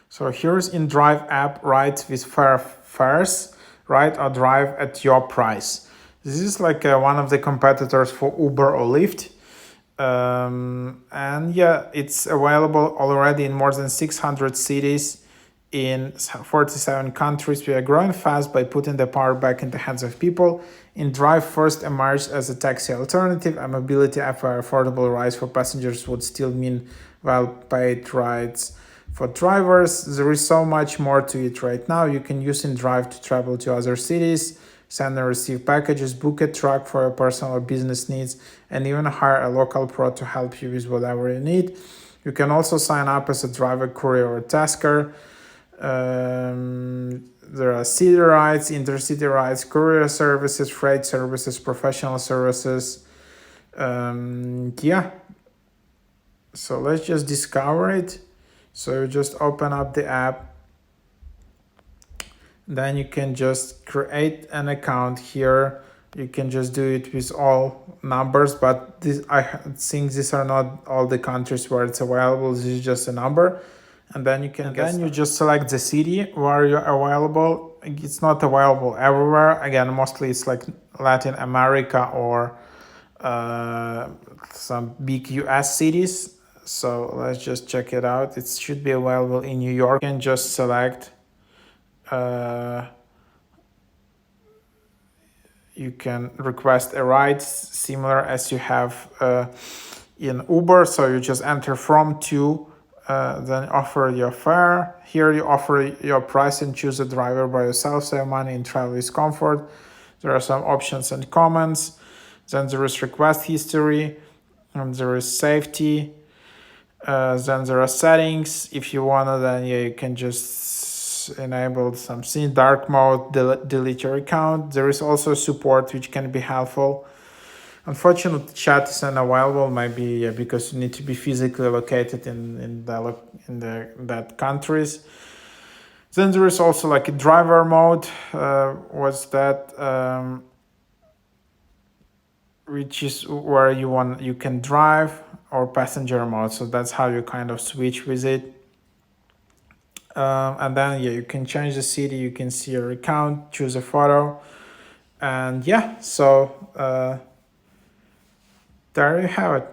So here's inDrive app, right, with fares, right, or drive at your price. This is like one of the competitors for Uber or Lyft. And yeah, it's available already in more than 600 cities in 47 countries. We are growing fast by putting the power back in the hands of people. inDrive first emerged as a taxi alternative. A mobility app where affordable rides for passengers would still mean well-paid rides for drivers. There is so much more to it right now. You can use inDrive to travel to other cities, send and receive packages, book a truck for your personal or business needs, and even hire a local pro to help you with whatever you need. You can also sign up as a driver, courier, or tasker. There are city rides, intercity rides, courier services, freight services, professional services. Yeah, so let's just discover it. So you just open up the app, then you can just create an account here. You can just do it with all numbers, but I think these are not all the countries where it's available. This is just a number, and then you just select the city where you're available. It's not available everywhere. Again, mostly it's like Latin America or some big US cities. So let's just check it out. It should be available in New York. You can just select you can request a ride similar as you have in Uber. So you just enter from to, then offer your fare. Here you offer your price and choose a driver by yourself. Save money and travel with comfort. There are some options and comments. Then there is request history, and there is safety. Then there are settings. If you wanna, then yeah, you can just enable something, dark mode, delete your account. There is also support which can be helpful. Unfortunately, chat is unavailable, maybe because you need to be physically located in that countries. Then there is also like a driver mode. What's that? Which is where you can drive, or passenger mode. So that's how you kind of switch with it. And then yeah, you can change the city. You can see your account, choose a photo, and yeah. So there you have it.